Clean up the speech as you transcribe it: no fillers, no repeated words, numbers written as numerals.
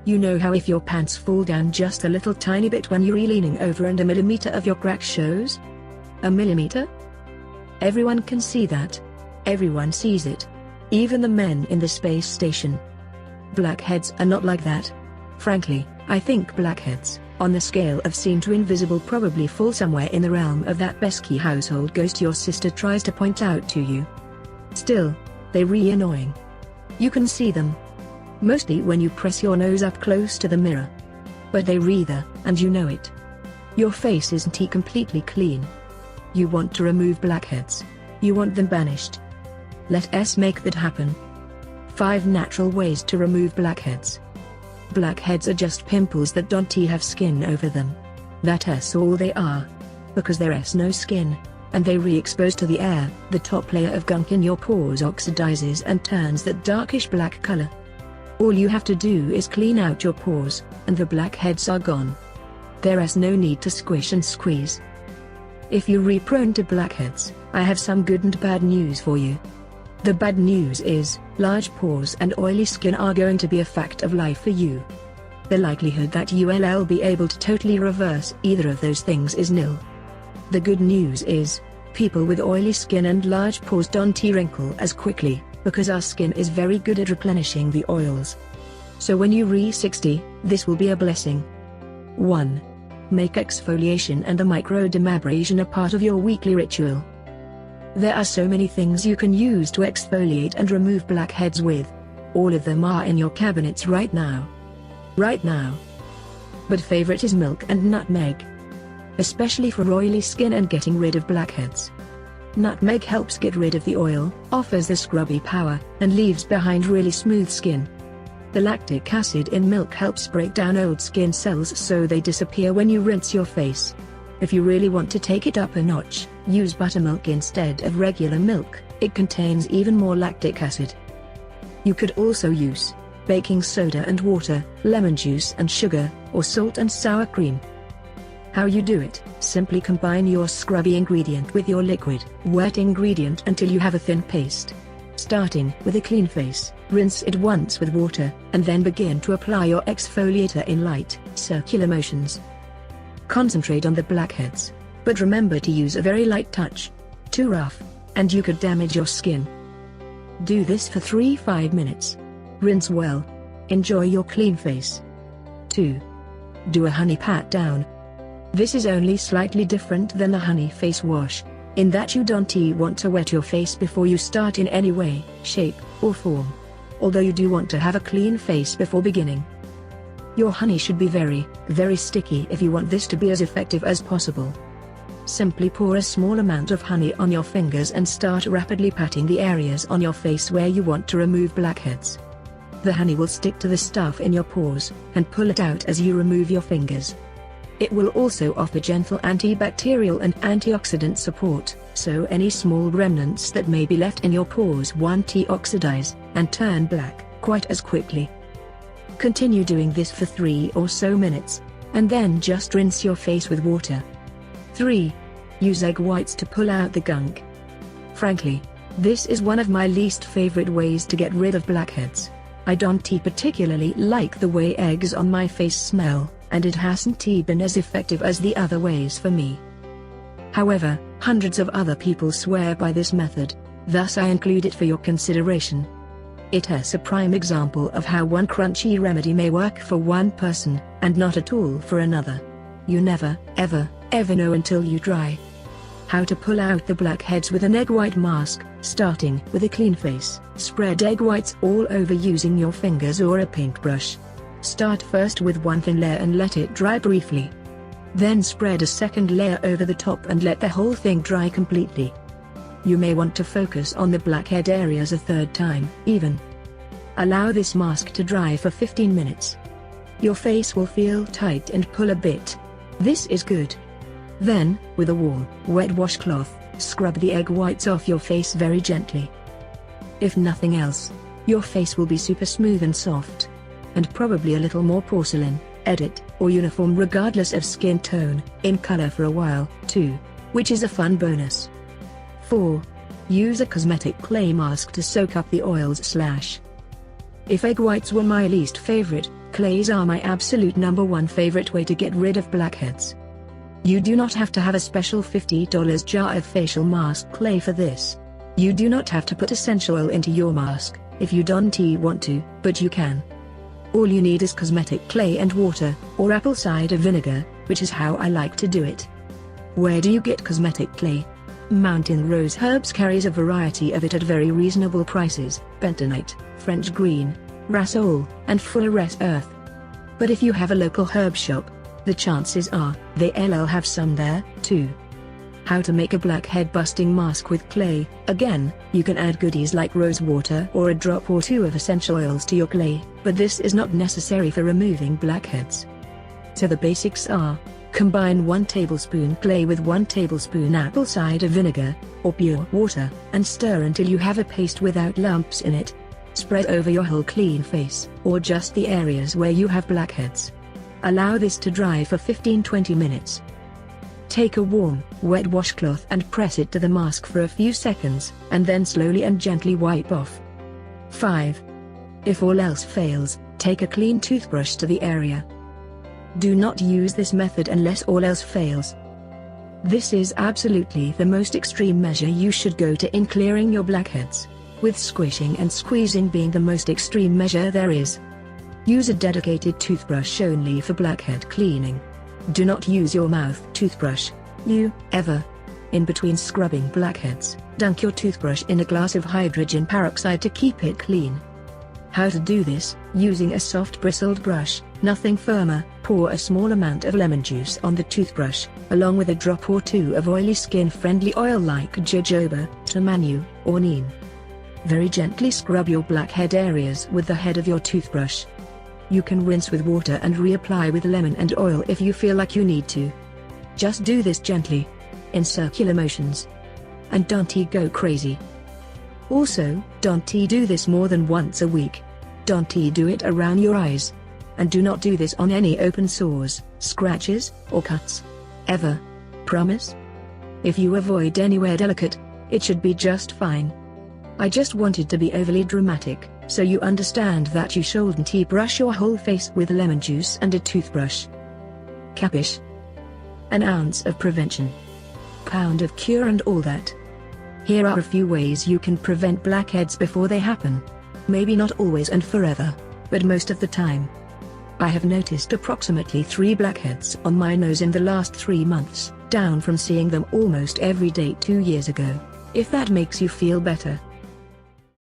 You know how if your pants fall down just a little tiny bit when you're leaning over and a millimeter of your crack shows? A millimeter? Everyone can see that. Everyone sees it. Even the men in the space station. Blackheads are not like that. Frankly, I think blackheads, on the scale of seen to invisible, probably fall somewhere in the realm of that pesky household ghost your sister tries to point out to you. Still, they're really annoying. You can see them. Mostly when you press your nose up close to the mirror. But they're there, and you know it. Your face isn't completely clean. You want to remove blackheads. You want them banished. Let us make that happen. 5 natural ways to remove blackheads. Blackheads are just pimples that don't have skin over them. That's all they are. Because there's no skin, and they re-expose to the air, the top layer of gunk in your pores oxidizes and turns that darkish black color. All you have to do is clean out your pores, and the blackheads are gone. There's no need to squish and squeeze. If you're prone to blackheads, I have some good and bad news for you. The bad news is, large pores and oily skin are going to be a fact of life for you. The likelihood that you'll be able to totally reverse either of those things is nil. The good news is, people with oily skin and large pores don't wrinkle as quickly, because our skin is very good at replenishing the oils. So when you reach 60, this will be a blessing. 1. Make exfoliation and the microdermabrasion a part of your weekly ritual. There are so many things you can use to exfoliate and remove blackheads with. All of them are in your cabinets right now. But favorite is milk and nutmeg. Especially for oily skin and getting rid of blackheads. Nutmeg helps get rid of the oil, offers the scrubby power, and leaves behind really smooth skin. The lactic acid in milk helps break down old skin cells so they disappear when you rinse your face. If you really want to take it up a notch, use buttermilk instead of regular milk. It contains even more lactic acid. You could also use baking soda and water, lemon juice and sugar, or salt and sour cream. How you do it: simply combine your scrubby ingredient with your liquid, wet ingredient until you have a thin paste. Starting with a clean face, rinse it once with water, and then begin to apply your exfoliator in light, circular motions. Concentrate on the blackheads, but remember to use a very light touch. Too rough, and you could damage your skin. Do this for 3-5 minutes. Rinse well. Enjoy your clean face. 2. Do a honey pat down. This is only slightly different than the honey face wash, in that you don't want to wet your face before you start in any way, shape, or form. Although you do want to have a clean face before beginning. Your honey should be very, very sticky if you want this to be as effective as possible. Simply pour a small amount of honey on your fingers and start rapidly patting the areas on your face where you want to remove blackheads. The honey will stick to the stuff in your pores, and pull it out as you remove your fingers. It will also offer gentle antibacterial and antioxidant support, so any small remnants that may be left in your pores won't oxidize and turn black quite as quickly. Continue doing this for 3 or so minutes, and then just rinse your face with water. 3. Use egg whites to pull out the gunk. Frankly, this is one of my least favorite ways to get rid of blackheads. I don't particularly like the way eggs on my face smell, and it hasn't been as effective as the other ways for me. However, hundreds of other people swear by this method, thus I include it for your consideration. It is a prime example of how one crunchy remedy may work for one person, and not at all for another. You never, ever know until you try. How to pull out the blackheads with an egg white mask. Starting with a clean face, spread egg whites all over using your fingers or a paintbrush. Start first with one thin layer and let it dry briefly. Then spread a second layer over the top and let the whole thing dry completely. You may want to focus on the blackhead areas a third time, even. Allow this mask to dry for 15 minutes. Your face will feel tight and pull a bit. This is good. Then, with a warm, wet washcloth, scrub the egg whites off your face very gently. If nothing else, your face will be super smooth and soft. And probably a little more porcelain, or uniform regardless of skin tone, in color for a while, too, which is a fun bonus. 4. Use a cosmetic clay mask to soak up the oils / If egg whites were my least favorite, clays are my absolute #1 favorite way to get rid of blackheads. You do not have to have a special $50 jar of facial mask clay for this. You do not have to put essential oil into your mask, if you don't want to, but you can. All you need is cosmetic clay and water, or apple cider vinegar, which is how I like to do it. Where do you get cosmetic clay? Mountain Rose Herbs carries a variety of it at very reasonable prices: bentonite, French green, rasol, and fulleress earth. But if you have a local herb shop, the chances are they'll have some there, too. How to make a blackhead busting mask with clay? Again, you can add goodies like rose water or a drop or two of essential oils to your clay, but this is not necessary for removing blackheads. So the basics are: combine 1 tablespoon clay with 1 tablespoon apple cider vinegar, or pure water, and stir until you have a paste without lumps in it. Spread over your whole clean face, or just the areas where you have blackheads. Allow this to dry for 15-20 minutes. Take a warm, wet washcloth and press it to the mask for a few seconds, and then slowly and gently wipe off. 5. If all else fails, take a clean toothbrush to the area. Do not use this method unless all else fails. This is absolutely the most extreme measure you should go to in clearing your blackheads, with squishing and squeezing being the most extreme measure there is. Use a dedicated toothbrush only for blackhead cleaning. Do not use your mouth toothbrush, ever. In between scrubbing blackheads, dunk your toothbrush in a glass of hydrogen peroxide to keep it clean. How to do this? Using a soft bristled brush, nothing firmer, pour a small amount of lemon juice on the toothbrush, along with a drop or two of oily skin-friendly oil like jojoba, tamanu, or neem. Very gently scrub your blackhead areas with the head of your toothbrush. You can rinse with water and reapply with lemon and oil if you feel like you need to. Just do this gently, in circular motions. And don't go crazy. Also, don't do this more than once a week. Don't do it around your eyes. And do not do this on any open sores, scratches, or cuts. Ever. Promise? If you avoid anywhere delicate, it should be just fine. I just wanted to be overly dramatic, so you understand that you shouldn't brush your whole face with lemon juice and a toothbrush. Capish? An ounce of prevention. Pound of cure and all that. Here are a few ways you can prevent blackheads before they happen. Maybe not always and forever, but most of the time. I have noticed approximately 3 blackheads on my nose in the last 3 months, down from seeing them almost every day 2 years ago. If that makes you feel better,